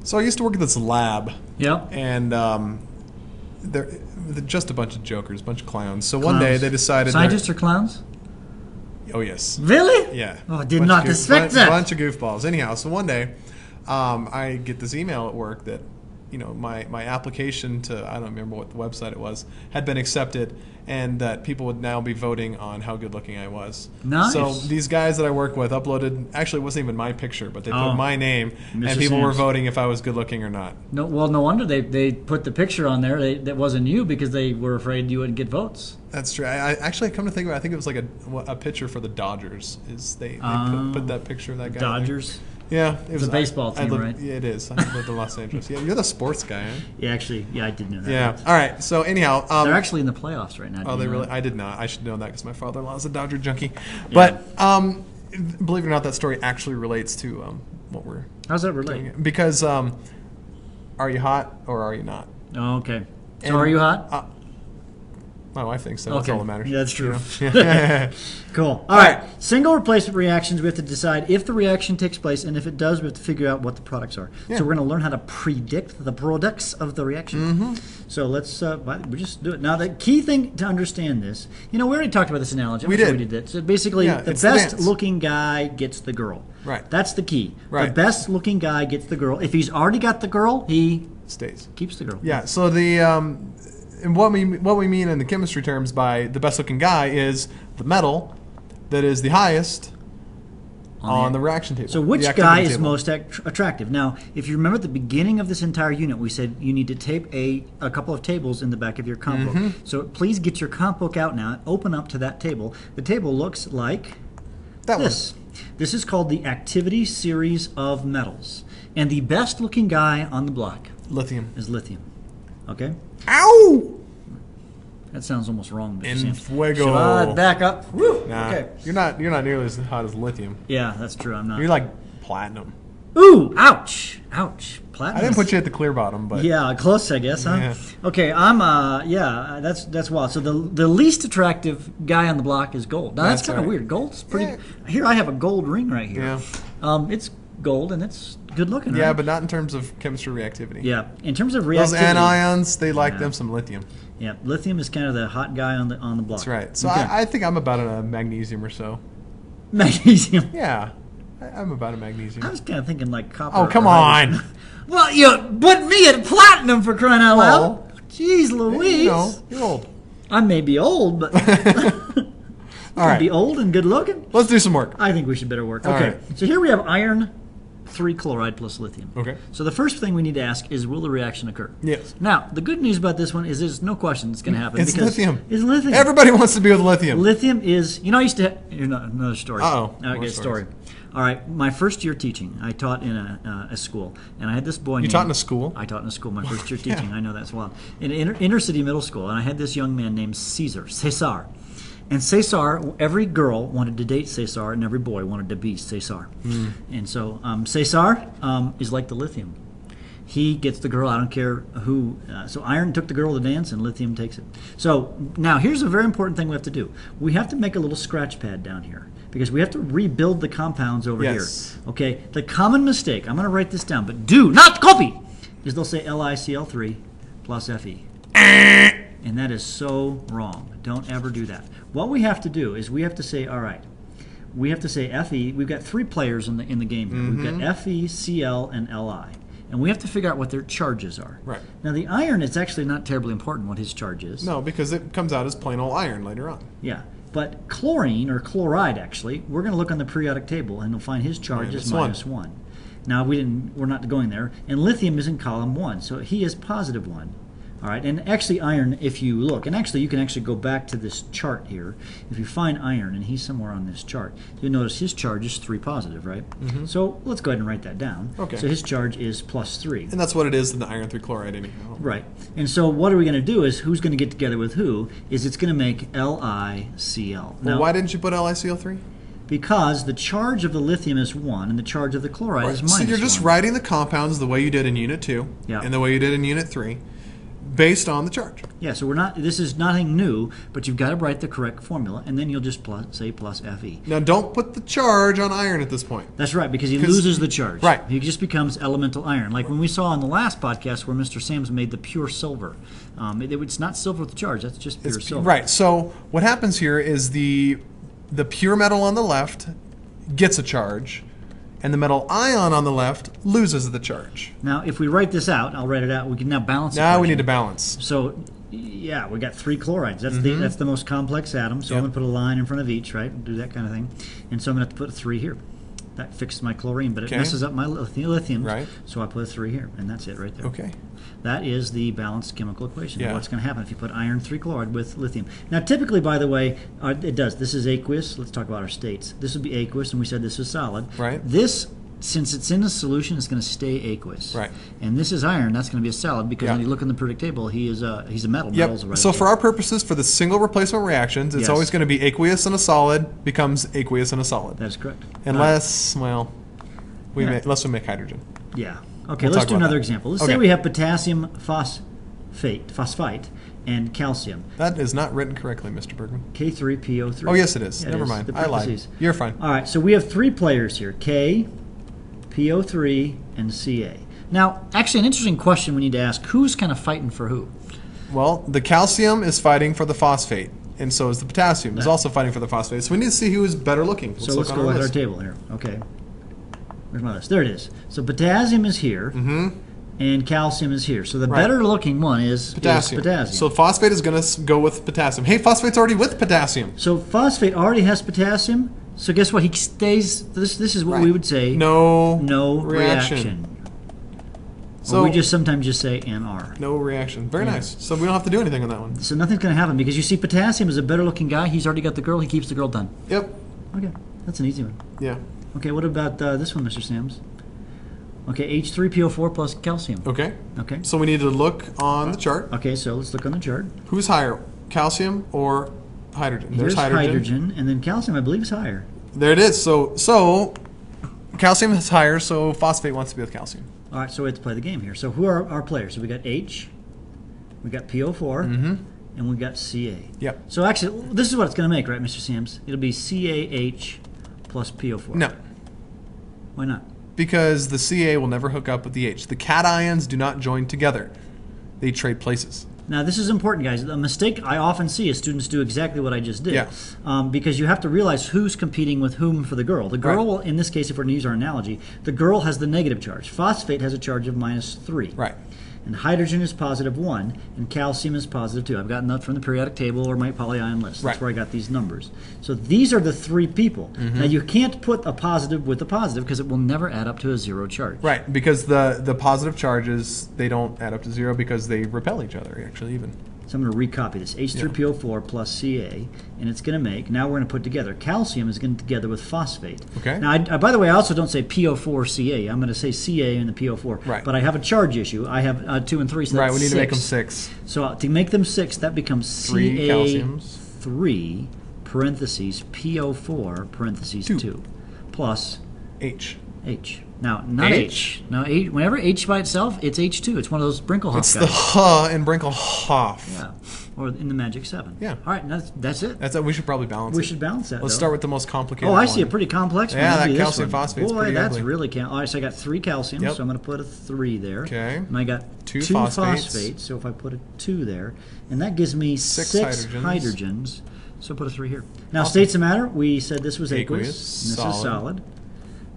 So I used to work at this lab. Yep. And they're just a bunch of jokers, a bunch of clowns. So one day they decided... Scientists are clowns? Oh, yes. Really? Yeah. Oh, I did not expect that. A bunch of goofballs. Anyhow, so one day I get this email at work that, my application to, I don't remember what the website it was, had been accepted, and that people would now be voting on how good looking I was. Nice. So these guys that I work with uploaded, actually it wasn't even my picture, but they put my name, Mr. and people were Sam's. voting if I was good looking or not. No, well, no wonder they put the picture on there. That wasn't you because they were afraid you wouldn't get votes. That's true. I actually come to think of it, I think it was like a picture for the Dodgers. They put that picture of that guy. Dodgers? Yeah, it was a baseball team, right? Yeah, it is. I lived in Los Angeles. Yeah, you're the sports guy, huh? Yeah, actually, I did know that. Yeah. All right. So anyhow, they're actually in the playoffs right now. Oh, they really? I did not. I should know that because my father-in-law is a Dodger junkie. Yeah. But believe it or not, that story actually relates to what we're. How's that relate? Doing. Because are you hot or are you not? Oh, okay. So are you hot? My wife thinks so. That's all that matters. Yeah, that's true. Yeah. Cool. All right. Single replacement reactions, we have to decide if the reaction takes place, and if it does, we have to figure out what the products are. Yeah. So we're going to learn how to predict the products of the reaction. Mm-hmm. So let's we just do it. Now, the key thing to understand this, we already talked about this analogy. We did. We did that. So basically, the best-looking guy gets the girl. Right. That's the key. Right. The best-looking guy gets the girl. If he's already got the girl, he stays. Keeps the girl. Yeah. So and what we mean in the chemistry terms by the best looking guy is the metal that is the highest on the reaction table. So which guy is most attractive? Now, if you remember at the beginning of this entire unit, we said you need to tape a couple of tables in the back of your comp book. So please get your comp book out now. Open up to that table. The table looks like this. This is called the activity series of metals. And the best looking guy on the block is lithium. Okay? Ow! That sounds almost wrong. En fuego. Should I back up? Woo! Nah, okay. You're not nearly as hot as lithium. Yeah, that's true. I'm not. You're like platinum. Ooh! Ouch! Ouch! Platinum. I didn't put you at the clear bottom, but yeah, close, I guess, huh? Yeah. Okay, I'm that's wild. So the least attractive guy on the block is gold. Now that's kind of weird. Gold's pretty. Yeah. Here I have a gold ring right here. Yeah. It's gold and it's good looking. Yeah, right? but not in terms of chemistry reactivity. Yeah, in terms of reactivity. Those anions, they like them some lithium. Yeah, lithium is kind of the hot guy on the block. That's right. So okay. I think I'm about a magnesium or so. Magnesium. Yeah, I'm about a magnesium. I was kind of thinking like copper. Oh, come on. Well, you put me at platinum for crying out loud. Jeez Louise. You're old. I may be old, but all right. Be old and good looking. Let's do some work. I think we should better work. Okay. So here we have iron 3 chloride plus lithium. Okay. So the first thing we need to ask is, will the reaction occur? Yes. Now, the good news about this one is there's no question it's going to happen. It's lithium. It's lithium. Everybody wants to be with lithium. Lithium is, I used to, another story. Uh-oh. Okay, story. All right, my first year teaching, I taught in a school, and I had this boy. You taught in a school? I taught in a school, my first year teaching. I know that's wild. In inner city middle school, and I had this young man named Cesar. And Cesar, every girl wanted to date Cesar, and every boy wanted to be Cesar. Mm. And so Cesar is like the lithium. He gets the girl, I don't care who. So iron took the girl to dance, and lithium takes it. So now here's a very important thing we have to do. We have to make a little scratch pad down here, because we have to rebuild the compounds over here. Okay, the common mistake, I'm going to write this down, but do not copy, is they'll say LiCl3 plus Fe. And that is so wrong. Don't ever do that. What we have to do is we have to say, all right, we have to say Fe. We've got 3 players in the game here. Mm-hmm. We've got Fe, Cl, and Li. And we have to figure out what their charges are. Right. Now, the iron, it's actually not terribly important what his charge is. No, because it comes out as plain old iron later on. Yeah. But chlorine, or chloride actually, we're going to look on the periodic table, and we'll find his charge is -1. Now, we're not going there. And lithium is in column 1, so he is +1. All right, and actually iron, if you look, and actually you can actually go back to this chart here. If you find iron, and he's somewhere on this chart, you'll notice his charge is 3 positive, right? Mm-hmm. So let's go ahead and write that down. Okay. So his charge is +3. And that's what it is in the iron 3 chloride anyhow. Right. And so what are we going to do is, who's going to get together with who, is it's going to make LiCl. Well, why didn't you put LiCl3? Because the charge of the lithium is 1, and the charge of the chloride is -1. So you're just writing the compounds the way you did in Unit 2, and the way you did in Unit 3. based on the charge. Yeah, so this is nothing new, but you've got to write the correct formula, and then you'll just say plus Fe. Now, don't put the charge on iron at this point. That's right, because he loses the charge. Right. He just becomes elemental iron. Like when we saw in the last podcast where Mr. Sams made the pure silver. It's not silver with the charge, that's just pure silver. Right, so what happens here is the pure metal on the left gets a charge, and the metal ion on the left loses the charge. Now, if we write this out, I'll write it out, we can now balance the Now we equation. need to balance. So, yeah, we got 3 chlorides. That's the most complex atom. So I'm going to put a line in front of each, right? Do that kind of thing. And so I'm going to have to put a 3 here. That fixes my chlorine, but it messes up my lithium. Right. So I put a 3 here, and that's it right there. Okay. That is the balanced chemical equation. Yeah. What's going to happen if you put iron 3 chloride with lithium? Now, typically, by the way, it does. This is aqueous. Let's talk about our states. This would be aqueous, and we said this is solid. Right. This, since it's in a solution, it's going to stay aqueous. Right. And this is iron. That's going to be a solid because when you look in the periodic table, he's a metal. Yep. Metal's a So for our purposes, for the single replacement reactions, it's always going to be aqueous and a solid becomes aqueous and a solid. That is correct. Unless, unless we make hydrogen. Yeah. Okay, We'll let's talk do about another that. example. Let's say we have potassium phosphate and calcium. That is not written correctly, Mr. Bergmann. K3PO3. Oh, yes, it is. Yeah, Never it is. mind. The I lied. parentheses. You're fine. All right, so we have 3 players here, K, PO3, and Ca. Now, actually, an interesting question we need to ask, who's kind of fighting for who? Well, the calcium is fighting for the phosphate, and so is the potassium. Is also fighting for the phosphate. So we need to see who is better looking. So let's go at our table here. Okay. Where's my list? There it is. So potassium is here, and calcium is here. So the better looking one is potassium. So phosphate is going to go with potassium. Hey, phosphate's already with potassium. So phosphate already has potassium. So guess what? He stays. This is what we would say. No reaction. So or we just sometimes just say NR. No reaction. Very nice. So we don't have to do anything on that one. So nothing's going to happen because you see potassium is a better looking guy. He's already got the girl. He keeps the girl done. Yep. Okay. That's an easy one. Yeah. Okay, what about this one, Mr. Sams? Okay, H3PO4 plus calcium. Okay. Okay. So we need to look on the chart. Okay, so let's look on the chart. Who's higher, calcium or hydrogen? There's hydrogen, and then calcium, I believe, is higher. There it is. So calcium is higher, so phosphate wants to be with calcium. All right, so we have to play the game here. So who are our players? So we got H, we got PO4, and we got Ca. Yep. So actually, this is what it's going to make, right, Mr. Sams? It'll be CaH plus PO4. No. Why not? Because the Ca will never hook up with the H. The cations do not join together. They trade places. Now, this is important, guys. A mistake I often see is students do exactly what I just did. Yeah. Because you have to realize who's competing with whom for the girl. The girl, will, in this case, if we're going to use our analogy, the girl has the negative charge. Phosphate has a charge of -3. Right. And hydrogen is +1, and calcium is +2. I've gotten that from the periodic table or my polyion list. That's where I got these numbers. So these are the 3 people. Now, you can't put a positive with a positive because it will never add up to a 0 charge. Right, because the positive charges, they don't add up to 0 because they repel each other, actually, even. So I'm going to recopy this. H3PO4 plus Ca, and it's going to make, now we're going to put together, calcium is going to together with phosphate. Okay. Now, by the way, I also don't say PO4Ca. I'm going to say Ca and the PO4. Right. But I have a charge issue. I have 2 and 3, so that's we need 6. to make them 6. So to make them 6, that becomes 3 calciums. Ca3 parentheses PO4 parentheses 2 plus H. Now, not H. Now, whenever H by itself, it's H2. It's one of those Brinkelhoff It's guys. the H in Brinkelhoff. Yeah. Or in the Magic 7. Yeah. All right, that's it. That's it. We should probably balance it. We should balance that. Let's though. start with the most complicated Oh, I see a one. pretty complex one. Yeah, That'd that be this calcium one. phosphate's Boy, pretty that's ugly. really All right, so I got 3 calciums, Yep. so I'm going to put a 3 there. Okay. And I got 2 2 phosphates. phosphates, so if I put a 2 there, and that gives me 6 hydrogens. So put a 3 here. Now, states of matter, we said this was aqueous, and this is solid.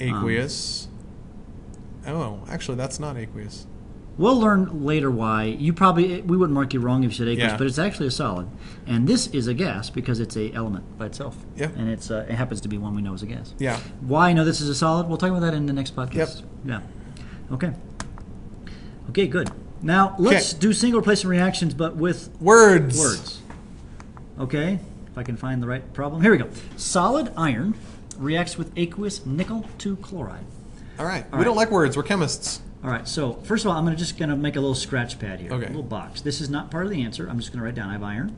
Aqueous. Oh, actually, that's not aqueous. We'll learn later why. We wouldn't mark you wrong if you said aqueous, Yeah. but it's actually a solid. And this is a gas because it's a element by itself. Yeah. And it happens to be one we know is a gas. Yeah. Why I know this is a solid, we'll talk about that in the next podcast. Yep. Yeah. Okay. Okay, good. Now, let's do single replacement reactions, but with words. Okay, if I can find the right problem. Here we go. Solid iron reacts with aqueous nickel 2 chloride. All right. We don't like words. We're chemists. All right, so first of all, I'm just going to make a little scratch pad here, Okay. a little box. This is not part of the answer. I'm just going to write down I have iron,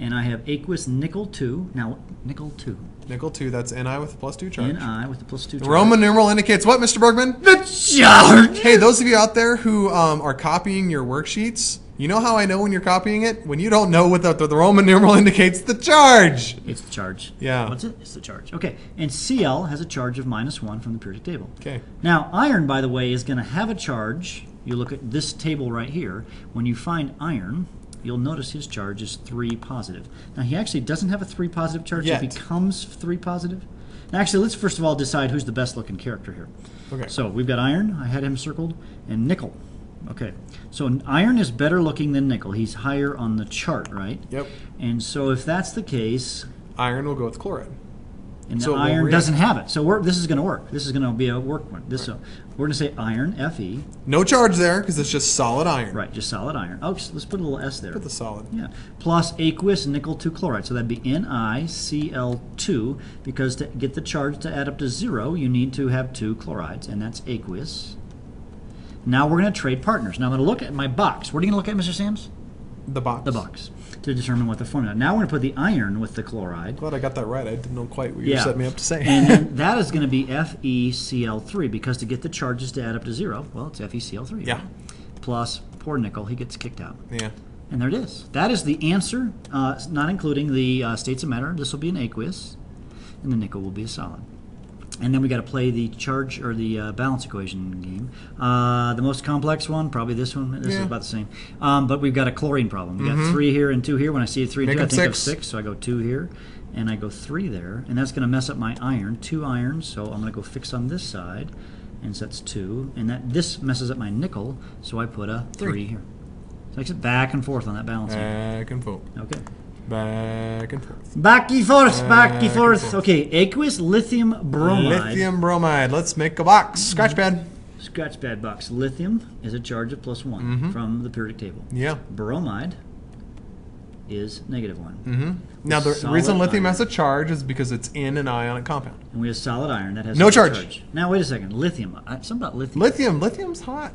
and I have aqueous nickel 2. Now, nickel 2. Nickel 2, that's Ni with the +2 charge. Ni with the +2 charge. The Roman numeral indicates what, Mr. Bergman? The charge! Hey, those of you out there who are copying your worksheets, You know how I know when you're copying it? When you don't know what the Roman numeral indicates the charge. It's the charge. Yeah. What's it? It's the charge. Okay. And Cl has a charge of -1 from the periodic table. Okay. Now, iron, by the way, is going to have a charge. You look at this table right here. When you find iron, you'll notice his charge is 3 positive. Now, he actually doesn't have a 3 positive charge. Yet. It becomes 3 positive. Now, actually, let's first of all decide who's the best looking character here. Okay. So we've got iron. I had him circled. And nickel. Okay. So iron is better looking than nickel. He's higher on the chart, right? Yep. And so if that's the case, Iron will go with chloride. and So the it will iron react. doesn't have it. So this is going to work. This is going to be a work one. So we're going to say iron, Fe. No charge there because it's just solid iron. Right, just solid iron. Oh, let's put a little S there. Put the solid. Yeah. Plus aqueous nickel 2 chloride. So that'd be NiCl2, because to get the charge to add up to 0, you need to have 2 chlorides, and that's aqueous. Now we're going to trade partners. Now I'm going to look at my box. What are you going to look at, Mr. Sams? The box. The box, to determine what the formula. Now we're going to put the iron with the chloride. Glad I got that right. I didn't know quite what you set me up to say. And then that is going to be FeCl3, because to get the charges to add up to 0, well, it's FeCl3. Yeah. Right? Plus, poor nickel, he gets kicked out. Yeah. And there it is. That is the answer, not including the states of matter. This will be an aqueous, and the nickel will be a solid. And then we got to play the charge or the balance equation game. The most complex one, probably this one. This is about the same. But we've got a chlorine problem. We got 3 here and 2 here. When I see 3 and 2, I think of 6. So I go 2 here, and I go 3 there. And that's going to mess up my iron. 2 irons. So I'm going to go fix on this side, and so that's 2. And this messes up my nickel. So I put a 3 here. So I get back and forth on that balancing. Back and forth. Okay. Back and forth. Back and forth, back and forth. forth. Okay, aqueous lithium bromide. Lithium bromide. Let's make a box. Scratch pad. Scratch pad box. Lithium is a charge of +1 from the periodic table. Yeah. Bromide is -1. Now, the Solid reason lithium iron. has a charge is because it's in an ionic compound. And we have solid iron that has No solid charge. Now, wait a second. Lithium. Something about lithium. Lithium's hot.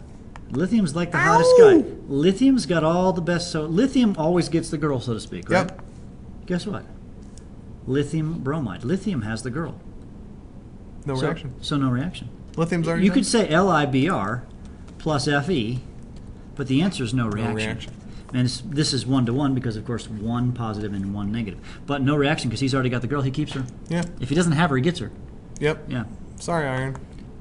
Lithium's like the hottest guy. Lithium's got all the best. So lithium always gets the girl, so to speak, right? Yep. Guess what? Lithium bromide. Lithium has the girl. No reaction. So no reaction. Lithium's already You done? could say LiBr plus Fe, but the answer is no reaction. No reaction. And this is 1-to-1 because, of course, 1 positive and 1 negative. But no reaction because he's already got the girl. He keeps her. Yeah. If he doesn't have her, he gets her. Yep. Yeah. Sorry, iron.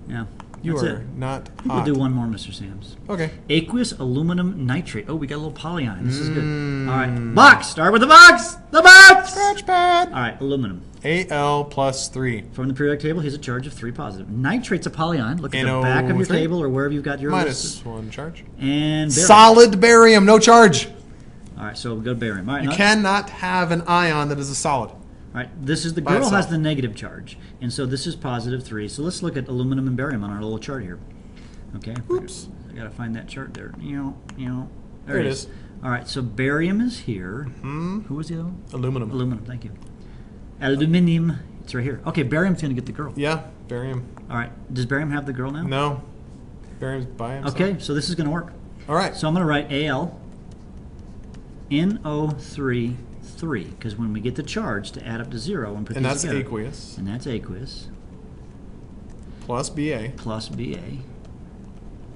Yeah. You That's are it. not We'll hot. do one more, Mr. Sams. Okay. Aqueous aluminum nitrate. Oh, we got a little polyion. This is good. All right. Box. Start with the box. The box. Scratch pad. All right. Aluminum. Al plus 3. From the periodic table, he's a charge of 3 positive. Nitrate's a polyion. Look at the back of your NO3. table or wherever you've got your Minus 1 charge. And barium. Solid barium. No charge. All right, so we'll go to barium. All right, You cannot have an ion that is a solid. All right, this is the By girl has itself. the negative charge, and so this is positive 3. So let's look at aluminum and barium on our little chart here. Okay. Oops. I gotta find that chart there. There it is. All right, so barium is here. Who was the other one? Aluminum. Aluminum. Thank you. Aluminium. It's right here. Okay, barium's gonna get the girl. Yeah, barium. All right. Does barium have the girl now? No. Barium's by himself. Okay, so this is gonna work. All right. So I'm gonna write Al NO3 3, because when we get the charge to add up to 0 and put And these that's together, aqueous. and that's aqueous Plus Ba plus Ba.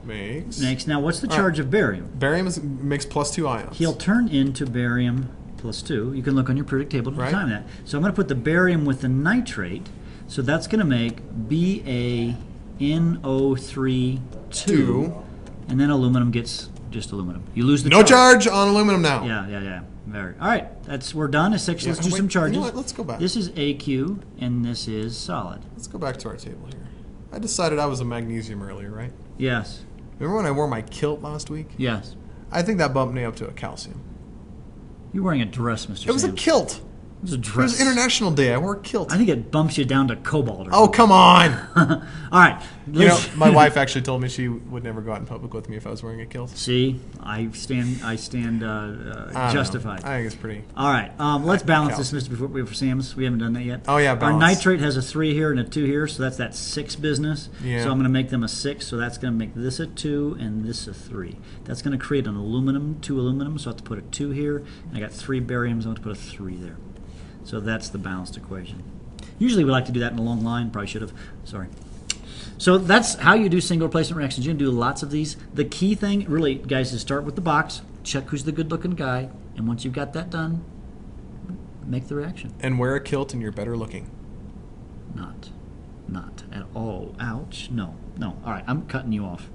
makes. Next, now what's the All charge of barium? Barium makes plus 2 ions. He'll turn into barium plus 2. You can look on your periodic table to Right. time that. So I'm going to put the barium with the nitrate. So that's going to make BaNO3 2, and then aluminum gets just aluminum. You lose the No charge on aluminum now. Yeah. Very. All right, we're done. Let's do wait, some charges. you know what? Let's go back. This is AQ, and this is solid. Let's go back to our table here. I decided I was a magnesium earlier, right? Yes. Remember when I wore my kilt last week? Yes. I think that bumped me up to a calcium. You're wearing a dress, Mr. It was a Sams. kilt. It was a It dress. was International Day. I wore a kilt. I think it bumps you down to cobalt. Or Oh, come on. something. All right. You know, my wife actually told me she would never go out in public with me if I was wearing a kilt. See, I stand I don't know. justified. I think it's pretty. All right, let's balance this, Mr. For Sam's. We haven't done that yet. Oh, yeah, Our balance. nitrate has a 3 here and a 2 here, so that's that 6 business. Yeah. So I'm going to make them a 6, so that's going to make this a 2 and this a 3. That's going to create an aluminum, 2 aluminum, so I have to put a 2 here. And I got 3 bariums, I have to put a 3 there. So that's the balanced equation. Usually we like to do that in a long line. Probably should have. Sorry. So that's how you do single replacement reactions. You can do lots of these. The key thing, really, guys, is start with the box. check who's the good-looking guy, and once you've got that done, make the reaction. And wear a kilt and you're better looking. Not at all. Ouch. No. All right, I'm cutting you off.